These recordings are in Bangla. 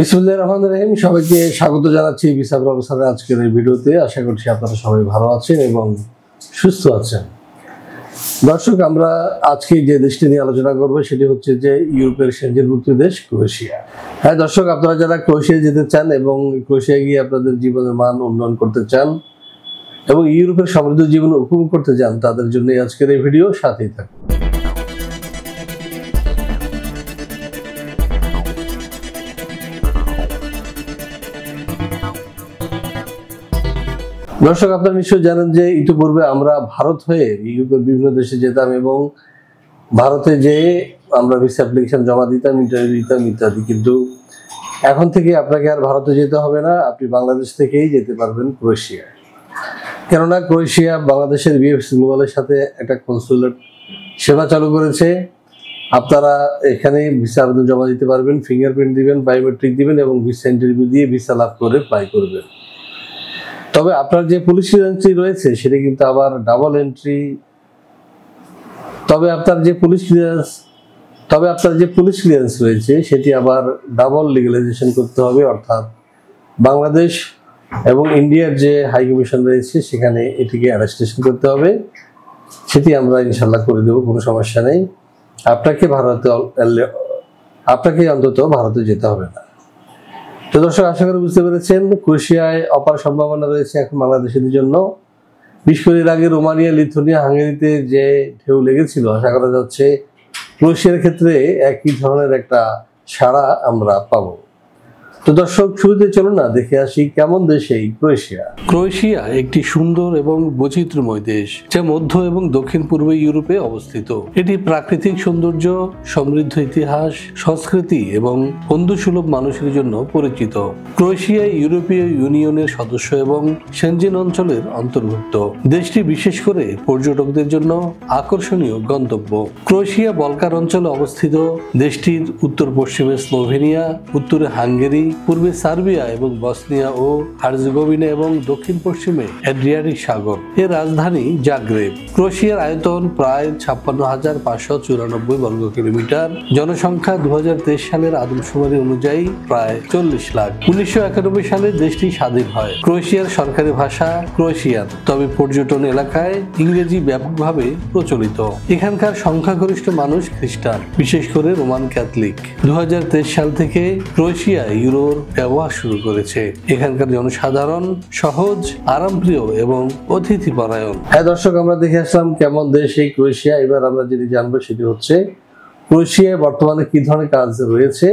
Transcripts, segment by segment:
বিসমিল্লাহির রহমানির রহিম। সবাইকে স্বাগত জানাচ্ছি ভিসা প্রফেসরের আজকের এই ভিডিওতে। আশা করছি আপনারা সবাই ভালো আছেন এবং সুস্থ আছেন। দর্শক, আমরা আজকে যে দেশটি নিয়ে আলোচনা করব সেটি হচ্ছে যে ইউরোপের সেনজেনভুক্ত দেশ ক্রোয়েশিয়া। হ্যাঁ দর্শক, আপনারা যারা ক্রোয়েশিয়া যেতে চান এবং ক্রোয়েশিয়া গিয়ে আপনাদের জীবনের মান উন্নয়ন করতে চান এবং ইউরোপের সমৃদ্ধ জীবন উপভোগ করতে চান, তাদের জন্য আজকের এই ভিডিও। সাথেই থাকুন। দর্শক, আপনারা নিশ্চয়ই জানেন যে ইতিপূর্বে আমরা ভারত হয়ে ইউরোপের বিভিন্ন দেশে যেতাম এবং ভারতে যেয়ে আমরা ভিসা অ্যাপ্লিকেশন জমা দিতাম, ইন্টারভিউ দিতাম ইত্যাদি। কিন্তু এখন থেকে আপনাকে আর ভারতে যেতে হবে না, আপনি বাংলাদেশ থেকেই যেতে পারবেন ক্রোয়েশিয়া। কেননা ক্রোয়েশিয়া বাংলাদেশের বিএফএস গ্লোবালের সাথে একটা কনসুলেট সেবা চালু করেছে। আপনারা এখানে ভিসা আবেদন জমা দিতে পারবেন, ফিঙ্গারপ্রিন্ট দিবেন, বায়োমেট্রিক দিবেন এবং ভিসা ইন্টারভিউ দিয়ে ভিসা লাভ করে অ্যাপ্লাই করবেন। তবে আপনার যে পুলিশ ক্লিয়ারেন্সটি রয়েছে সেটা কিন্তু আবার ডাবল এন্ট্রি। তবে আপনার যে পুলিশ ক্লিয়ারেন্স রয়েছে সেটি আবার ডাবল লিগ্যালাইজেশন করতে হবে, অর্থাৎ বাংলাদেশ এবং ইন্ডিয়ার যে হাই কমিশন রয়েছে সেখানে এটিকে অ্যারেস্টেশন করতে হবে। সেটি আমরা ইনশাল্লাহ করে দেবো, কোনো সমস্যা নেই। আপনাকে অন্তত ভারতে যেতে হবে না। তো দর্শক, আশা করি বুঝতে পেরেছেন ক্রোয়েশিয়ায় অপার সম্ভাবনা রয়েছে এখন বাংলাদেশিদের জন্য। বিশেষ করে এর আগে রোমানিয়া, লিথুয়ানিয়া, হাঙ্গেরিতে যে ঢেউ লেগেছিল, আশা করা যাচ্ছে ক্রোয়েশিয়ার ক্ষেত্রে একই ধরনের একটা সাড়া আমরা পাবো। তো দর্শক, শুরুতে চলুন না দেখে আসি কেমন দেশ এই ক্রোয়েশিয়া। ক্রোয়েশিয়া একটি সুন্দর এবং বৈচিত্র্যময় দেশ যা মধ্য এবং দক্ষিণ পূর্ব ইউরোপে অবস্থিত। এটি প্রাকৃতিক সৌন্দর্য, সমৃদ্ধ ইতিহাস, সংস্কৃতি এবং বন্ধুসুলভ মানুষের জন্য পরিচিত। ক্রোয়েশিয়া ইউরোপীয় ইউনিয়নের সদস্য এবং সেনজেন অঞ্চলের অন্তর্ভুক্ত। দেশটি বিশেষ করে পর্যটকদের জন্য আকর্ষণীয় গন্তব্য। ক্রোয়েশিয়া বলকান অঞ্চলে অবস্থিত। দেশটির উত্তর পশ্চিমে স্লোভেনিয়া, উত্তরে হাঙ্গেরি, পূর্বে সার্বিয়া এবং বসনিয়া ও হার্জেগোভিনা এবং দক্ষিণ পশ্চিমে অ্যাড্রিয়াটিক সাগর। এর রাজধানী জাগ্রেব। ক্রোয়েশিয়ার আয়তন প্রায় 56,594 বর্গ কিলোমিটার। জনসংখ্যা 2023 সালের আদমশুমারি অনুযায়ী প্রায় 40 লাখ। 1991 সালে দেশটি স্বাধীন হয়। ক্রোয়েশিয়ার সরকারি ভাষা ক্রোয়েশিয়ান, তবে পর্যটন এলাকায় ইংরেজি ব্যাপকভাবে প্রচলিত। এখানকার সংখ্যাগরিষ্ঠ মানুষ খ্রিস্টান, বিশেষ করে রোমান ক্যাথলিক। 2023 সাল থেকে ক্রোয়েশিয়া ইউরোর ব্যবহার শুরু করেছে। এখানকার জনসাধারণ সহজ, আরামপ্রিয় এবং অতিথি পরায়ণ। হ্যাঁ দর্শক, আমরা দেখে আসলাম কেমন দেশ এই ক্রোয়েশিয়া। এবার আমরা যেটি জানবো সেটি হচ্ছে ক্রোয়েশিয়ায় বর্তমানে কি ধরনের কাজ রয়েছে,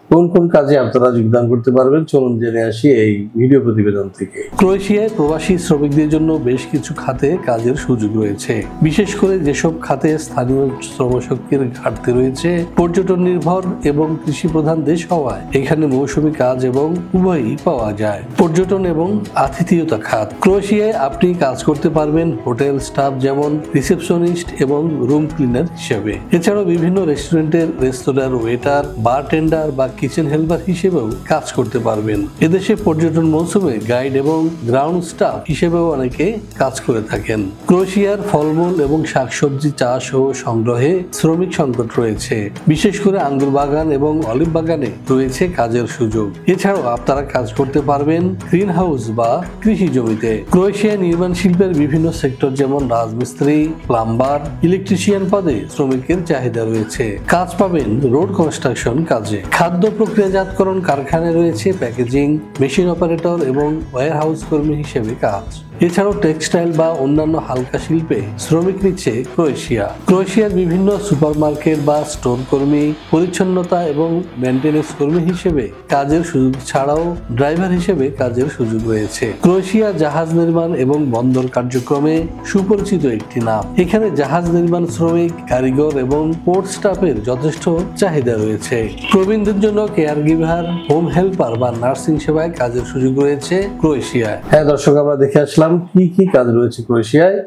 কোন কোন কাজে আপনারা যোগদান করতে পারবেন। চলুন জেনে আসি এই ভিডিও প্রতিবেদন থেকে। ক্রোয়েশিয়ায় প্রবাসী শ্রমিকদের জন্য বেশ কিছু খাতে কাজের সুযোগ রয়েছে। বিশেষ করে যেসব খাতে স্থানীয় শ্রমশক্তির ঘাটতি রয়েছে, পর্যটন নির্ভর এবং কৃষি প্রধান দেশ হওয়ায় এখানে মৌসুমী কাজ এবং উভয়ই পাওয়া যায়। পর্যটন এবং আতিথেয়তা খাত। ক্রোয়েশিয়ায় আপনি কাজ করতে পারবেন হোটেল স্টাফ, যেমন রিসেপশনিস্ট এবং রুম ক্লিনার হিসেবে। এছাড়াও বিভিন্ন রেস্টুরেন্টের রেস্তোরাঁর ওয়েটার, বারটেন্ডার বা কিচেন হেল্পার হিসেবেও কাজ করতে পারবেন। এদেশে পর্যটন মৌসুমে গাইড এবং গ্রাউন্ড স্টাফ হিসেবেও অনেকে কাজ করে থাকেন। ক্রোয়েশিয়ার ফলমূল এবং শাকসবজি চাষ ও সংগ্রহে শ্রমিক সংকট রয়েছে। বিশেষ করে আঙ্গুর বাগান এবং অলিভ বাগানে রয়েছে কাজের সুযোগ। এছাড়াও আপনারা কাজ করতে পারবেন গ্রিন হাউস বা কৃষি জমিতে। ক্রোয়েশিয়া নির্মাণ শিল্পের বিভিন্ন সেক্টর, যেমন রাজমিস্ত্রি, প্লাম্বার, ইলেকট্রিশিয়ান পদে শ্রমিকের চাহিদা রয়েছে। কাজ পাবেন রোড কনস্ট্রাকশন কাজে। খাদ্য প্রক্রিয়াজাতকরণ কারখানায় রয়েছে প্যাকেজিং, মেশিন অপারেটর এবং ওয়্যারহাউস কর্মী হিসেবে কাজ। এছাড়াও টেক্সটাইল বা অন্যান্য হালকা শিল্পে শ্রমিক নিচ্ছে ক্রোয়েশিয়া। ক্রোয়েশিয়ার বিভিন্ন সুপারমার্কেট বা স্টোর কর্মী, পরিচ্ছন্নতা এবং মেইনটেনেন্স কর্মী হিসেবে কাজের সুযোগ ছাড়াও ড্রাইভার হিসেবে কাজের সুযোগ রয়েছে। ক্রোয়েশিয়া জাহাজ নির্মাণ এবং বন্দর কার্যক্রমে সুপরিচিত একটি নাম। এখানে জাহাজ নির্মাণ শ্রমিক, কারিগর এবং পোর্ট স্টাফের যথেষ্ট চাহিদা রয়েছে। প্রবীণদের জন্য কেয়ার গিভার, হোম হেল্পার বা নার্সিং সেবায় কাজের সুযোগ রয়েছে ক্রোয়েশিয়ায়। হ্যাঁ দর্শক, আমরা দেখে আসলাম কি কি কাজ রয়েছে ক্রোয়েশিয়ায়।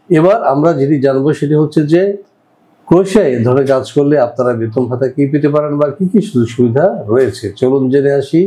এবার আমরা যেটি জানবো সেটি হচ্ছে যে ক্রোয়েশিয়ায় এ ধরনের কাজ করলে আপনারা বেতন ভাতা কি পেতে পারেন বা কি কি সুযোগ সুবিধা রয়েছে। চলুন জেনে আসি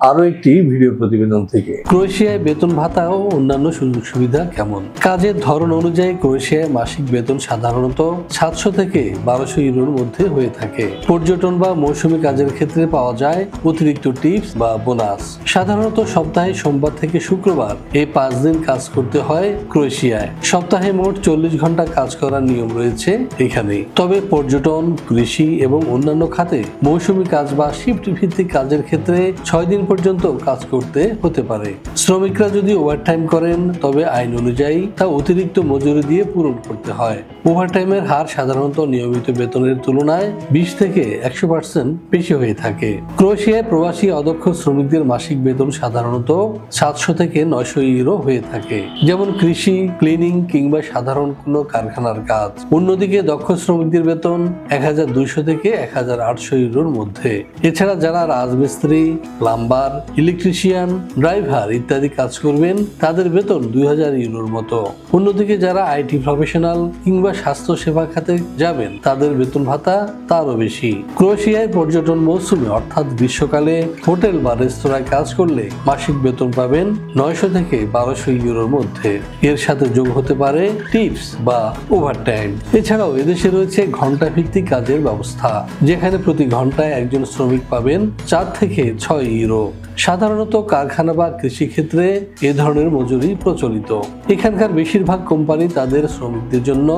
আরো একটি ভিডিও প্রতিবেদন থেকে। ক্রোয়েশিয়ায় বেতন ভাতা ও অন্যান্য সুযোগ সুবিধা কেমন? কাজের ধরন অনুযায়ী ক্রোয়েশিয়ায় মাসিক বেতন সাধারণত 700 থেকে 1200 ইউরোর মধ্যে হয়ে থাকে। পর্যটন বা মৌসুমী কাজের ক্ষেত্রে পাওয়া যায় অতিরিক্ত টিপস বা বোনাস। সাধারণত সপ্তাহে সোমবার থেকে শুক্রবার এই 5 দিন কাজ করতে হয় ক্রোয়েশিয়ায়। সপ্তাহে মোট 40 ঘন্টা কাজ করার নিয়ম রয়েছে এখানে। তবে পর্যটন, কৃষি এবং অন্যান্য খাতে মৌসুমী কাজ বা শিফট ভিত্তিক কাজের ক্ষেত্রে 6 দিন পর্যন্ত কাজ করতে হতে পারে। শ্রমিকরা যদি ওভারটাইম করেন তবে আইন অনুযায়ী তা অতিরিক্ত মজুরি দিয়ে পূরণ করতে হয়। ওভারটাইমের হার সাধারণত নিয়মিত বেতনের তুলনায় 20 থেকে 100% বেশি হয়ে থাকে। ক্রোয়েশিয়ায় প্রবাসী অদক্ষ শ্রমিকদের মাসিক বেতন সাধারণত 700 থেকে 900 ইউরো হয়ে থাকে, যেমন কৃষি, ক্লিনিং কিংবা সাধারণ কোনো কারখানার কাজ। অন্যদিকে দক্ষ শ্রমিকদের বেতন 1200 থেকে 1800 ইউরোর মধ্যে। এছাড়া যারা রাজমিস্ত্রি, প্লাম্বার, ইলেকট্রিশিয়ান, ড্রাইভার ইত্যাদি কাজ করবেন তাদের বেতন 2000 ইউরোর মতো। অন্যদিকে যারা আইটি প্রফেশনাল কিংবা স্বাস্থ্য সেবা খাতে যাবেন তাদের বেতন ভাতা তারও বেশি। ক্রোয়েশিয়ায় পর্যটন মৌসুমে অর্থাৎ গ্রীষ্মকালে হোটেল বা রেস্তোরাঁয় কাজ করলে মাসিক বেতন পাবেন 900 থেকে 1200 ইউরোর মধ্যে। এর সাথে যোগ হতে পারে টিপস বা ওভারটাইম। এছাড়াও এদেশে রয়েছে ঘন্টা ভিত্তিক কাজের ব্যবস্থা, যেখানে প্রতি ঘন্টায় একজন শ্রমিক পাবেন 4 থেকে 6 ইউরো। সাধারণত কারখানা বা কৃষি ক্ষেত্রে এ ধরনের মজুরি প্রচলিত। এখানকার বেশিরভাগ কোম্পানি তাদের শ্রমিকদের জন্য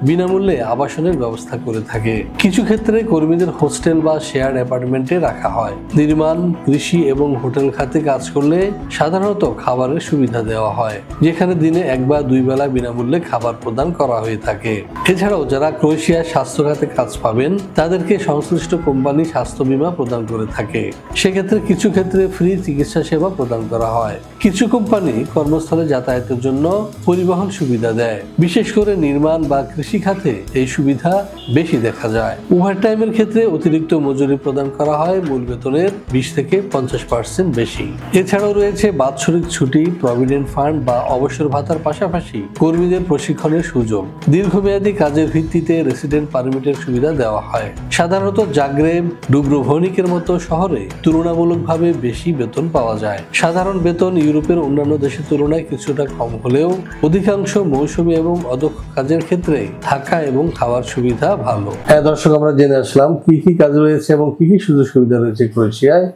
বিনামূল্যে আবাসনের ব্যবস্থা করে থাকে। কিছু ক্ষেত্রে কর্মীদের হোস্টেল বা শেয়ার্ড অ্যাপার্টমেন্টে রাখা হয়। নির্মাণ, কৃষি এবং হোটেল খাতে কাজ করলে সাধারণত খাবারের সুবিধা দেওয়া হয়, যেখানে দিনে 1 বা 2 বেলা বিনামূল্যে খাবার প্রদান করা হয়ে থাকে। এছাড়াও যারা ক্রোয়েশিয়ার স্বাস্থ্য খাতে কাজ পাবেন তাদেরকে সংশ্লিষ্ট কোম্পানি স্বাস্থ্য বীমা প্রদান করে থাকে। সেক্ষেত্রে কিছু ক্ষেত্রে ফ্রি চিকিৎসা সেবা প্রদান করা হয়। কিছু কোম্পানি কর্মস্থলে যাতায়াতের জন্য পরিবহন সুবিধা দেয়। বিশেষ করে নির্মাণ বা কৃষি খাতে এই সুবিধা বেশি দেখা যায়। ওভারটাইমের ক্ষেত্রে অতিরিক্ত মজুরি প্রদান করা হয় মূল বেতনের 20 থেকে 50% বেশি। এছাড়াও রয়েছে বাৎসরিক ছুটি, প্রভিডেন্ট ফান্ড বা অবসর ভাতার পাশাপাশি কর্মীদের প্রশিক্ষণের সুযোগ। দীর্ঘমেয়াদী কাজের ভিত্তিতে রেসিডেন্ট পারমিটের সুবিধা দেওয়া হয়। সাধারণত জাগ্রেব, ডুব্রোভনিকের মতো শহরে তুলনামূলকভাবে বেশি বেতন পাওয়া যায়। সাধারণ বেতন ইউরোপের অন্যান্য দেশের তুলনায় কিছুটা কম হলেও অধিকাংশ মৌসুমী এবং অদক্ষ কাজের ক্ষেত্রে থাকা এবং খাওয়ার সুবিধা ভালো। হ্যাঁ দর্শক, আমরা জেনে আসলাম কি কি কাজ রয়েছে এবং কি কি সুযোগ সুবিধা রয়েছে ক্রোয়েশিয়ায়।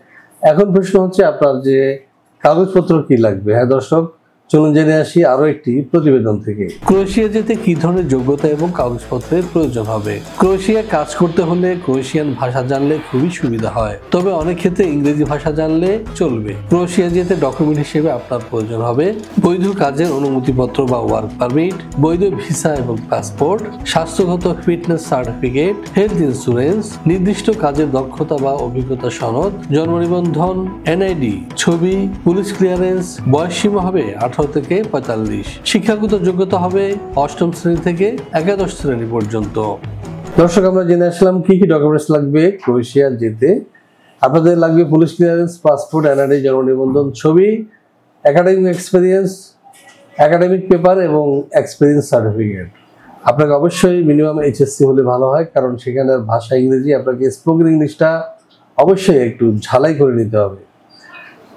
এখন প্রশ্ন হচ্ছে আপনার যে কাগজপত্র কি লাগবে। হ্যাঁ দর্শক, চলুন জেনে আসি আরো একটি প্রতিবেদন থেকে। ক্রোয়েশিয়া যেতে কি ধরনের যোগ্যতা এবং কাগজপত্রের প্রয়োজন হবে। ক্রোয়েশিয়া কাজ করতে হলে ক্রোয়েশিয়ান ভাষা জানলে খুবই সুবিধা হয়, তবে অনেক ক্ষেত্রে ইংরেজি ভাষা জানলে চলবে। ক্রোয়েশিয়া যেতে ডকুমেন্ট হিসেবে আপনার প্রয়োজন হবে বৈধ কাজের অনুমতিপত্র বা ওয়ার্ক পারমিট, বৈধ ভিসা এবং পাসপোর্ট, স্বাস্থ্যগত ফিটনেস সার্টিফিকেট, হেলথ ইন্স্যুরেন্স, নির্দিষ্ট কাজের দক্ষতা বা অভিজ্ঞতা সনদ, জন্ম নিবন্ধন, এনআইডি, ছবি, পুলিশ ক্লিয়ারেন্স। বয়সসীমা হবে 18 থেকে 45। শিক্ষাগত যোগ্যতা হবে 8ম শ্রেণী থেকে একাদশ শ্রেণী পর্যন্ত। দর্শক, আমরা জেনে আসলাম কি কি ডকুমেন্টস লাগবে ক্রোয়েশিয়া যেতে। আপনাদের লাগবে পুলিশ ক্লিয়ারেন্স, পাসপোর্ট, এনআইডি, জন্ম নিবন্ধন, ছবি, একাডেমিক এক্সপিরিয়েন্স, একাডেমিক পেপার এবং এক্সপিরিয়েন্স সার্টিফিকেট। আপনাকে অবশ্যই মিনিমাম এইচএসসি হলে ভালো হয়, কারণ সেখানে ভাষা ইংরেজি, আপনাকে স্পোকেন ইংলিশটা অবশ্যই একটু ঝালাই করে নিতে হবে।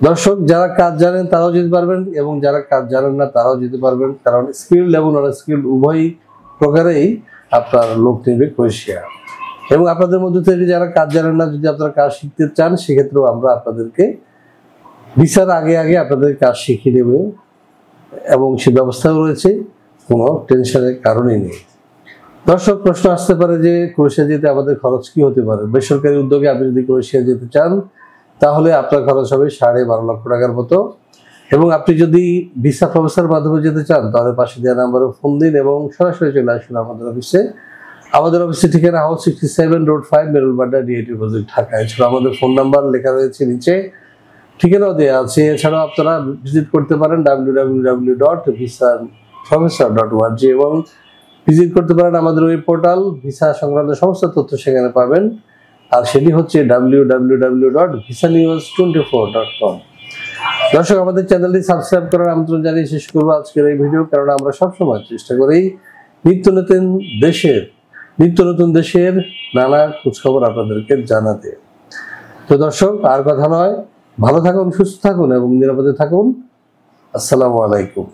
দর্শক, যারা কাজ জানেন তারাও যেতে পারবেন এবং যারা কাজ জানেন না তারাও যেতে পারবেন, কারণ স্কিল্ড এবং নন স্কিল্ড উভয় প্রকারেই আপনার লোক নেবে ক্রোয়েশিয়া। এবং আপনাদের মধ্যে থেকে যারা কাজ জানেন না, যদি আপনারা কাজ শিখতে চান সেক্ষেত্রেও আমরা আপনাদেরকে ভিসার আগে আগে আপনাদের কাজ শিখিয়ে দেব এবং সে ব্যবস্থাও রয়েছে, কোনো টেনশনের কারণই নেই। দর্শক, প্রশ্ন আসতে পারে যে ক্রোয়েশিয়া যেতে আমাদের খরচ কি হতে পারে। বেসরকারি উদ্যোগে আপনি যদি ক্রোয়েশিয়া যেতে চান তাহলে আপনার খরচ হবে 12.5 লক্ষ টাকার মতো। এবং আপনি যদি ভিসা প্রসেসের মাধ্যমে যেতে চান তাহলে পাশে দেওয়া নাম্বারে ফোন দিন এবং সরাসরি চলে আসুন আমাদের অফিসে। আমাদের অফিসের ঠিকানা house 67 road 5, Merul Badda, DIT opposite, Dhaka. এছাড়া আমাদের ফোন নাম্বার লেখা রয়েছে নিচে, ঠিকানাও দেওয়া আছে। এছাড়াও আপনারা ভিজিট করতে পারেন www.visaprofessor.org এবং ভিজিট করতে পারেন আমাদের ওয়েব পোর্টাল, ভিসা সংক্রান্ত সমস্ত তথ্য সেখানে পাবেন। আর সেটি হচ্ছে www.visanews24.com। দর্শক, আমাদের চ্যানেলটি সাবস্ক্রাইব করার আমন্ত্রণ জানিয়ে শেষ করবো আজকের এই ভিডিও, কারণ আমরা সবসময় চেষ্টা করি নিত্য নতুন দেশের নানা খোঁজখবর আপনাদেরকে জানাতে। তো দর্শক, আর কথা নয়, ভালো থাকুন, সুস্থ থাকুন এবং নিরাপদে থাকুন। আসসালামু আলাইকুম।